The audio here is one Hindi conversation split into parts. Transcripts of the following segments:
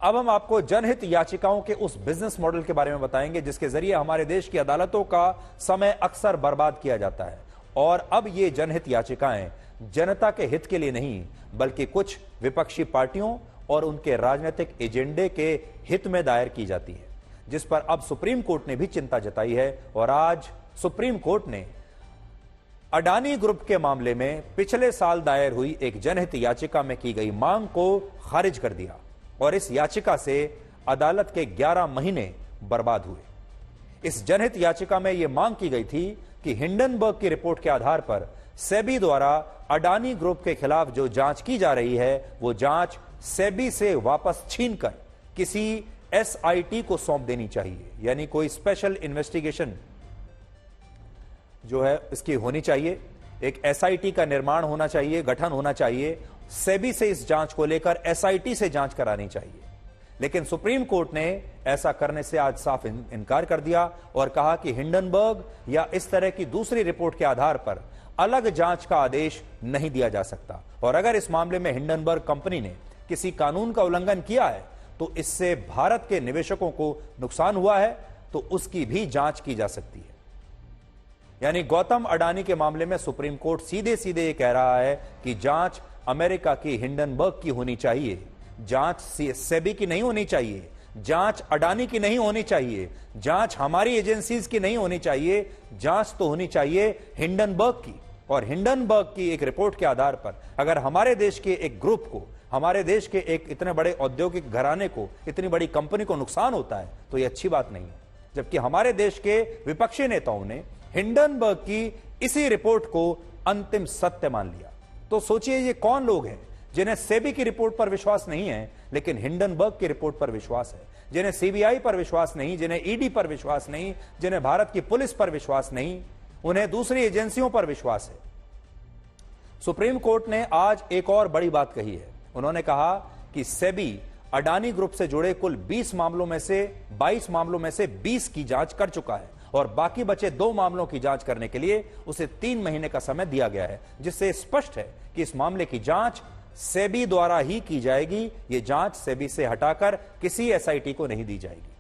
अब हम आपको जनहित याचिकाओं के उस बिजनेस मॉडल के बारे में बताएंगे जिसके जरिए हमारे देश की अदालतों का समय अक्सर बर्बाद किया जाता है। और अब ये जनहित याचिकाएं जनता के हित के लिए नहीं बल्कि कुछ विपक्षी पार्टियों और उनके राजनीतिक एजेंडे के हित में दायर की जाती है, जिस पर अब सुप्रीम कोर्ट ने भी चिंता जताई है। और आज सुप्रीम कोर्ट ने अडानी ग्रुप के मामले में पिछले साल दायर हुई एक जनहित याचिका में की गई मांग को खारिज कर दिया और इस याचिका से अदालत के 11 महीने बर्बाद हुए। इस जनहित याचिका में यह मांग की गई थी कि हिंडनबर्ग की रिपोर्ट के आधार पर सेबी द्वारा अडानी ग्रुप के खिलाफ जो जांच की जा रही है वो जांच सेबी से वापस छीनकर किसी एसआईटी को सौंप देनी चाहिए, यानी कोई स्पेशल इन्वेस्टिगेशन जो है इसकी होनी चाहिए। एक एसआईटी का निर्माण होना चाहिए, गठन होना चाहिए। सेबी से इस जांच को लेकर एसआईटी से जांच करानी चाहिए। लेकिन सुप्रीम कोर्ट ने ऐसा करने से आज साफ इनकार कर दिया और कहा कि हिंडनबर्ग या इस तरह की दूसरी रिपोर्ट के आधार पर अलग जांच का आदेश नहीं दिया जा सकता। और अगर इस मामले में हिंडनबर्ग कंपनी ने किसी कानून का उल्लंघन किया है तो इससे भारत के निवेशकों को नुकसान हुआ है तो उसकी भी जांच की जा सकती है। यानी गौतम अडानी के मामले में सुप्रीम कोर्ट सीधे सीधे ये कह रहा है कि जांच अमेरिका की हिंडनबर्ग की होनी चाहिए, जांच सेबी की नहीं होनी चाहिए, जांच अडानी की नहीं होनी चाहिए, जांच हमारी एजेंसीज की नहीं होनी चाहिए, जांच तो होनी चाहिए हिंडनबर्ग की। और हिंडनबर्ग की एक रिपोर्ट के आधार पर अगर हमारे देश के एक ग्रुप को, हमारे देश के एक इतने बड़े औद्योगिक घराने को, इतनी बड़ी कंपनी को नुकसान होता है तो यह अच्छी बात नहीं है। जबकि हमारे देश के विपक्षी नेताओं ने हिंडनबर्ग की इसी रिपोर्ट को अंतिम सत्य मान लिया। तो सोचिए ये कौन लोग हैं जिन्हें सेबी की रिपोर्ट पर विश्वास नहीं है लेकिन हिंडनबर्ग की रिपोर्ट पर विश्वास है, जिन्हें सीबीआई पर विश्वास नहीं, जिन्हें ईडी पर विश्वास नहीं, जिन्हें भारत की पुलिस पर विश्वास नहीं, उन्हें दूसरी एजेंसियों पर विश्वास है। सुप्रीम कोर्ट ने आज एक और बड़ी बात कही है। उन्होंने कहा कि सेबी अडानी ग्रुप से जुड़े कुल 22 मामलों में से 20 की जांच कर चुका है और बाकी बचे 2 मामलों की जांच करने के लिए उसे 3 महीने का समय दिया गया है, जिससे स्पष्ट है कि इस मामले की जांच सेबी द्वारा ही की जाएगी। यह जांच सेबी से हटाकर किसी एसआईटी को नहीं दी जाएगी।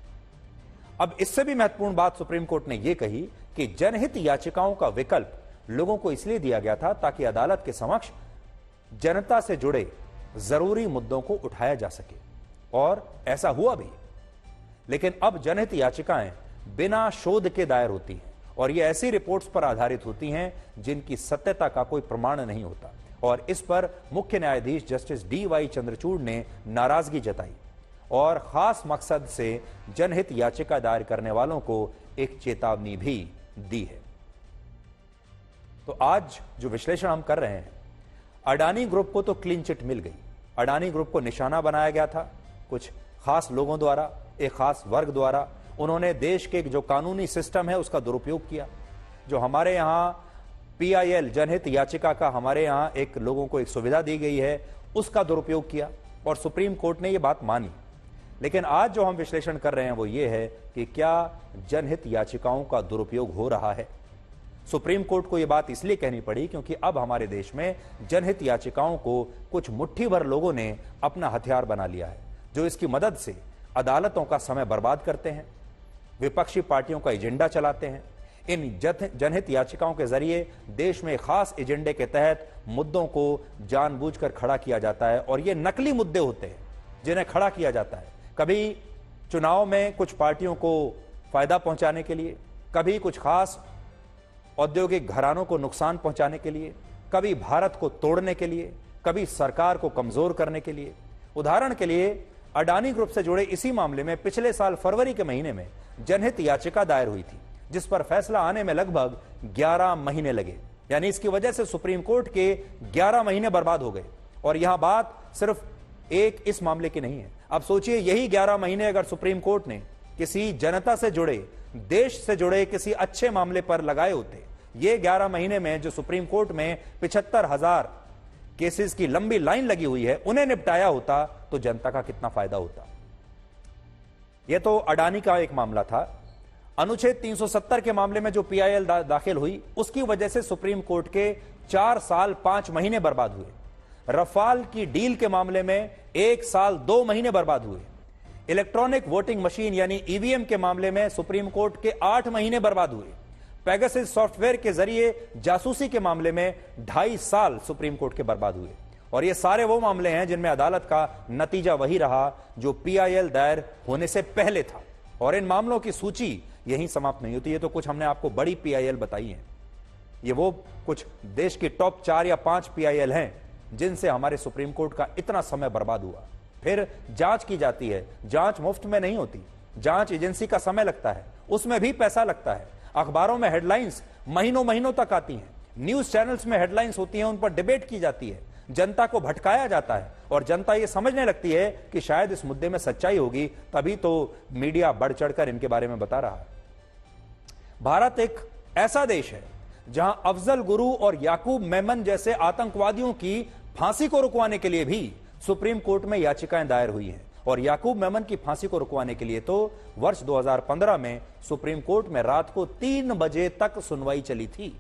अब इससे भी महत्वपूर्ण बात सुप्रीम कोर्ट ने यह कही कि जनहित याचिकाओं का विकल्प लोगों को इसलिए दिया गया था ताकि अदालत के समक्ष जनता से जुड़े जरूरी मुद्दों को उठाया जा सके, और ऐसा हुआ भी। लेकिन अब जनहित याचिकाएं बिना शोध के दायर होती हैं और ये ऐसी रिपोर्ट्स पर आधारित होती हैं जिनकी सत्यता का कोई प्रमाण नहीं होता। और इस पर मुख्य न्यायाधीश जस्टिस डी.वाई. चंद्रचूड़ ने नाराजगी जताई और खास मकसद से जनहित याचिका दायर करने वालों को एक चेतावनी भी दी है। तो आज जो विश्लेषण हम कर रहे हैं, अडानी ग्रुप को तो क्लीन चिट मिल गई। अडानी ग्रुप को निशाना बनाया गया था कुछ खास लोगों द्वारा, एक खास वर्ग द्वारा। उन्होंने देश के जो कानूनी सिस्टम है उसका दुरुपयोग किया। जो हमारे यहां पीआईएल जनहित याचिका का हमारे यहां एक लोगों को एक सुविधा दी गई है उसका दुरुपयोग किया और सुप्रीम कोर्ट ने यह बात मानी। लेकिन आज जो हम विश्लेषण कर रहे हैं वो ये है कि क्या जनहित याचिकाओं का दुरुपयोग हो रहा है। सुप्रीम कोर्ट को यह बात इसलिए कहनी पड़ी क्योंकि अब हमारे देश में जनहित याचिकाओं को कुछ मुट्ठी भर लोगों ने अपना हथियार बना लिया है, जो इसकी मदद से अदालतों का समय बर्बाद करते हैं, विपक्षी पार्टियों का एजेंडा चलाते हैं। इन जनहित याचिकाओं के जरिए देश में खास एजेंडे के तहत मुद्दों को जानबूझकर खड़ा किया जाता है और ये नकली मुद्दे होते हैं जिन्हें खड़ा किया जाता है। कभी चुनाव में कुछ पार्टियों को फायदा पहुंचाने के लिए, कभी कुछ खास औद्योगिक घरानों को नुकसान पहुंचाने के लिए, कभी भारत को तोड़ने के लिए, कभी सरकार को कमजोर करने के लिए। उदाहरण के लिए अडानी ग्रुप से जुड़े इसी मामले में पिछले साल फरवरी के महीने में जनहित याचिका दायर हुई थी जिस पर फैसला आने में लगभग 11 महीने लगे। यानी इसकी वजह से सुप्रीम कोर्ट के 11 महीने बर्बाद हो गए। और यहां बात सिर्फ एक इस मामले की नहीं है। अब सोचिए यही 11 महीने अगर सुप्रीम कोर्ट ने किसी जनता से जुड़े, देश से जुड़े किसी अच्छे मामले पर लगाए होते, ये 11 महीने में जो सुप्रीम कोर्ट में 75,000 केसेस की लंबी लाइन लगी हुई है उन्हें निपटाया होता तो जनता का कितना फायदा होता। यह तो अडानी का एक मामला था। अनुच्छेद 370 के मामले में जो पीआईएल दाखिल हुई उसकी वजह से सुप्रीम कोर्ट के 4 साल 5 महीने बर्बाद हुए। रफाल की डील के मामले में 1 साल 2 महीने बर्बाद हुए। इलेक्ट्रॉनिक वोटिंग मशीन यानी ईवीएम के मामले में सुप्रीम कोर्ट के 8 महीने बर्बाद हुए। पेगासस सॉफ्टवेयर के जरिए जासूसी के मामले में 2.5 साल सुप्रीम कोर्ट के बर्बाद हुए। और ये सारे वो मामले हैं जिनमें अदालत का नतीजा वही रहा जो पीआईएल दायर होने से पहले था। और इन मामलों की सूची यहीं समाप्त नहीं होती है। तो कुछ हमने आपको बड़ी पीआईएल बताई है। ये वो कुछ देश की टॉप 4 या 5 पीआईएल हैं जिनसे हमारे सुप्रीम कोर्ट का इतना समय बर्बाद हुआ। फिर जांच की जाती है। जांच मुफ्त में नहीं होती, जांच एजेंसी का समय लगता है, उसमें भी पैसा लगता है। अखबारों में हेडलाइंस महीनों महीनों तक आती हैं, न्यूज चैनल्स में हेडलाइंस होती हैं, उन पर डिबेट की जाती है, जनता को भटकाया जाता है और जनता यह समझने लगती है कि शायद इस मुद्दे में सच्चाई होगी, तभी तो मीडिया बढ़ चढ़कर इनके बारे में बता रहा है। भारत एक ऐसा देश है जहां अफजल गुरु और याकूब मेमन जैसे आतंकवादियों की फांसी को रुकवाने के लिए भी सुप्रीम कोर्ट में याचिकाएं दायर हुई हैं। और याकूब मेमन की फांसी को रुकवाने के लिए तो वर्ष 2015 में सुप्रीम कोर्ट में रात को 3 बजे तक सुनवाई चली थी।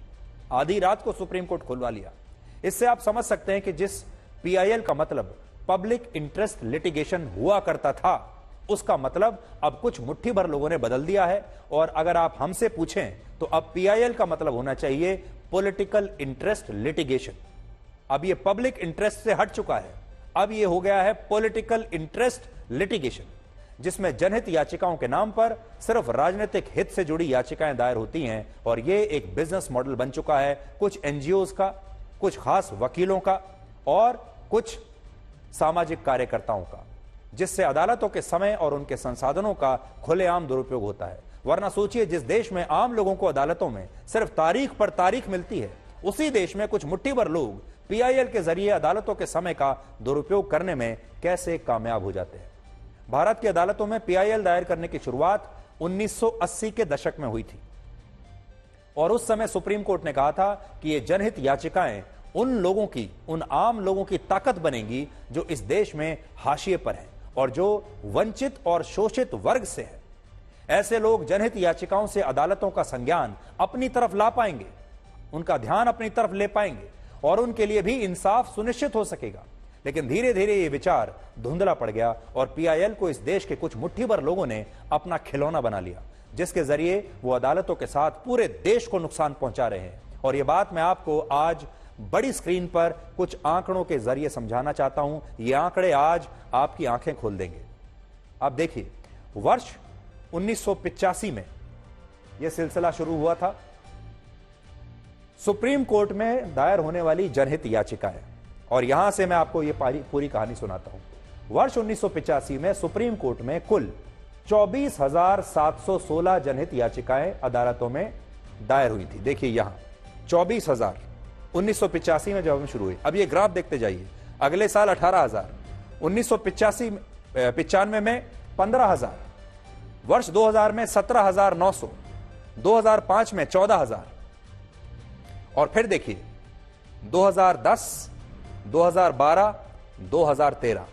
आधी रात को सुप्रीम कोर्ट खुलवा लिया। इससे आप समझ सकते हैं कि जिस पीआईएल का मतलब पब्लिक इंटरेस्ट लिटिगेशन हुआ करता था, उसका मतलब अब कुछ मुट्ठी भर लोगों ने बदल दिया है। और अगर आप हमसे पूछें तो अब पीआईएल का मतलब होना चाहिए पॉलिटिकल इंटरेस्ट लिटिगेशन। अब ये पब्लिक इंटरेस्ट से हट चुका है, अब ये हो गया है पॉलिटिकल इंटरेस्ट लिटिगेशन, जिसमें जनहित याचिकाओं के नाम पर सिर्फ राजनीतिक हित से जुड़ी याचिकाएं दायर होती हैं। और ये एक बिजनेस मॉडल बन चुका है कुछ एनजीओज का, कुछ खास वकीलों का और कुछ सामाजिक कार्यकर्ताओं का, जिससे अदालतों के समय और उनके संसाधनों का खुलेआम दुरुपयोग होता है। वरना सोचिए, जिस देश में आम लोगों को अदालतों में सिर्फ तारीख पर तारीख मिलती है, उसी देश में कुछ मुट्ठी भर लोग पीआईएल के जरिए अदालतों के समय का दुरुपयोग करने में कैसे कामयाब हो जाते हैं। भारत की अदालतों में पीआईएल दायर करने की शुरुआत 1980 के दशक में हुई थी और उस समय सुप्रीम कोर्ट ने कहा था कि ये जनहित याचिकाएं उन लोगों की, उन आम लोगों की ताकत बनेंगी जो इस देश में हाशिए पर हैं और जो वंचित और शोषित वर्ग से हैं। ऐसे लोग जनहित याचिकाओं से अदालतों का संज्ञान अपनी तरफ ला पाएंगे, उनका ध्यान अपनी तरफ ले पाएंगे और उनके लिए भी इंसाफ सुनिश्चित हो सकेगा। लेकिन धीरे धीरे ये विचार धुंधला पड़ गया और पीआईएल को इस देश के कुछ मुट्ठी भर लोगों ने अपना खिलौना बना लिया, जिसके जरिए वो अदालतों के साथ पूरे देश को नुकसान पहुंचा रहे हैं। और ये बात मैं आपको आज बड़ी स्क्रीन पर कुछ आंकड़ों के जरिए समझाना चाहता हूं। ये आंकड़े आज आपकी आंखें खोल देंगे। आप देखिए, वर्ष 1985 में यह सिलसिला शुरू हुआ था। सुप्रीम कोर्ट में दायर होने वाली जनहित याचिकाएं, और यहां से मैं आपको यह पूरी कहानी सुनाता हूं। वर्ष 1985 में सुप्रीम कोर्ट में कुल 24,716 जनहित याचिकाएं अदालतों में दायर हुई थी। देखिए यहां 24,000 1985 में जब हम शुरू हुई। अब ये ग्राफ देखते जाइए। अगले साल 18,000, 1995 में 15,000, वर्ष 2000 में 17,900, 2005 में 14,000 और फिर देखिए 2010, 2012, 2013।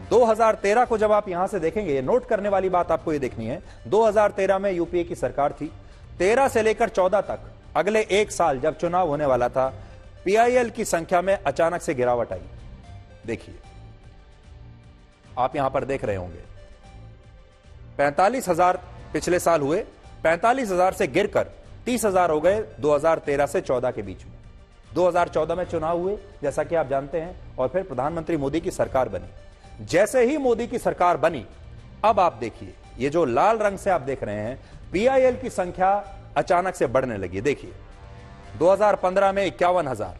2013 को जब आप यहां से देखेंगे, नोट करने वाली बात आपको ये देखनी है। 2013 में यूपीए की सरकार थी। 13 से लेकर 14 तक, अगले एक साल जब चुनाव होने वाला था, पीआईएल की संख्या में अचानक से गिरावट आई। देखिए, आप यहां पर देख रहे होंगे 45,000 पिछले साल हुए, 45,000 से गिरकर 30,000 हो गए 2013 से 14 के बीच में। 2014 में चुनाव हुए, जैसा कि आप जानते हैं, और फिर प्रधानमंत्री मोदी की सरकार बनी। जैसे ही मोदी की सरकार बनी, अब आप देखिए, ये जो लाल रंग से आप देख रहे हैं, पीआईएल की संख्या अचानक से बढ़ने लगी। देखिए 2015 में 51,000,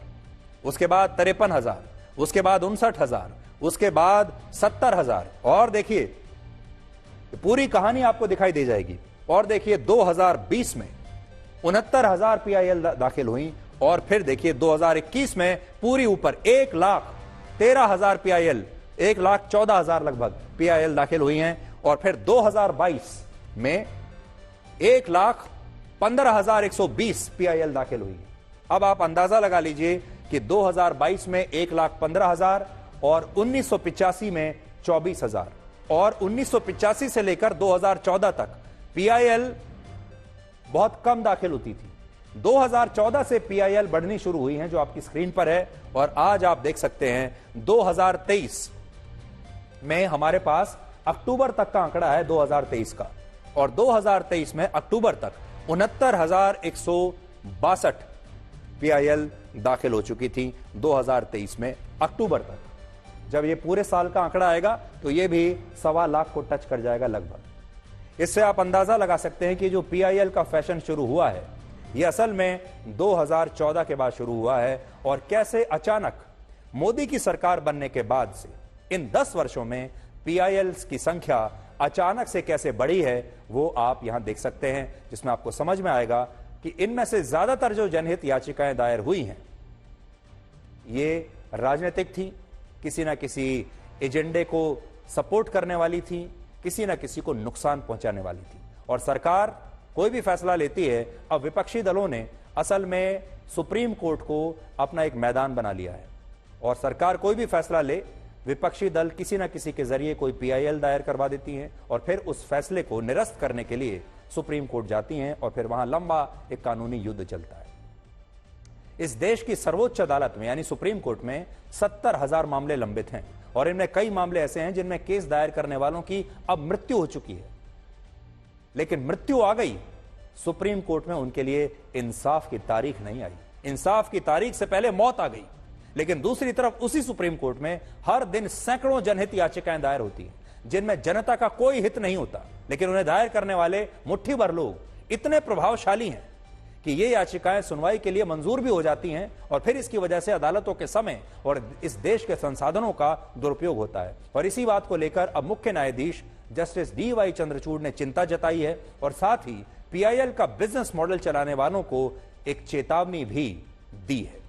उसके बाद 53,000, उसके बाद 59,000, उसके बाद 70,000 और देखिए पूरी कहानी आपको दिखाई दे जाएगी। और देखिए 2020 में 69,000 पीआईएल दाखिल हुई और फिर देखिए 2021 में पूरी ऊपर 1,13,000 पीआईएल, 1,14,000 लगभग पीआईएल दाखिल हुई हैं। और फिर 2022 में 1,15,120 पीआईएल दाखिल हुई। अब आप अंदाजा लगा लीजिए कि 2022 में 1,15,000 और 1985 में 24,000 और 1985 से लेकर 2014 तक पीआईएल बहुत कम दाखिल होती थी। 2014 से पीआईएल बढ़नी शुरू हुई हैं, जो आपकी स्क्रीन पर है। और आज आप देख सकते हैं 2023 में हमारे पास अक्टूबर तक का आंकड़ा है 2023 का, और 2023 में अक्टूबर तक 69,162 पीआईएल दाखिल हो चुकी थी 2023 में अक्टूबर तक। जब ये पूरे साल का आंकड़ा आएगा तो ये भी 1.25 लाख को टच कर जाएगा लगभग। इससे आप अंदाजा लगा सकते हैं कि जो पीआईएल का फैशन शुरू हुआ है ये असल में 2014 के बाद शुरू हुआ है, और कैसे अचानक मोदी की सरकार बनने के बाद से इन 10 वर्षों में पीआईएल की संख्या अचानक से कैसे बढ़ी है वो आप यहां देख सकते हैं, जिसमें आपको समझ में आएगा कि इनमें से ज्यादातर जो जनहित याचिकाएं दायर हुई हैं ये राजनीतिक थी, किसी ना किसी एजेंडे को सपोर्ट करने वाली थी, किसी ना किसी को नुकसान पहुंचाने वाली थी। और सरकार कोई भी फैसला लेती है, अब विपक्षी दलों ने असल में सुप्रीम कोर्ट को अपना एक मैदान बना लिया है, और सरकार कोई भी फैसला ले, विपक्षी दल किसी ना किसी के जरिए कोई पीआईएल दायर करवा देती हैं, और फिर उस फैसले को निरस्त करने के लिए सुप्रीम कोर्ट जाती हैं, और फिर वहां लंबा एक कानूनी युद्ध चलता है। इस देश की सर्वोच्च अदालत में यानी सुप्रीम कोर्ट में 70,000 मामले लंबित हैं, और इनमें कई मामले ऐसे हैं जिनमें केस दायर करने वालों की अब मृत्यु हो चुकी है, लेकिन मृत्यु आ गई, सुप्रीम कोर्ट में उनके लिए इंसाफ की तारीख नहीं आई। इंसाफ की तारीख से पहले मौत आ गई। लेकिन दूसरी तरफ उसी सुप्रीम कोर्ट में हर दिन सैकड़ों जनहित याचिकाएं दायर होती हैं जिनमें जनता का कोई हित नहीं होता, लेकिन उन्हें दायर करने वाले मुट्ठी भर लोग इतने प्रभावशाली हैं कि ये याचिकाएं सुनवाई के लिए मंजूर भी हो जाती हैं, और फिर इसकी वजह से अदालतों के समय और इस देश के संसाधनों का दुरुपयोग होता है। और इसी बात को लेकर अब मुख्य न्यायाधीश जस्टिस डीवाई चंद्रचूड़ ने चिंता जताई है, और साथ ही पीआईएल का बिजनेस मॉडल चलाने वालों को एक चेतावनी भी दी है।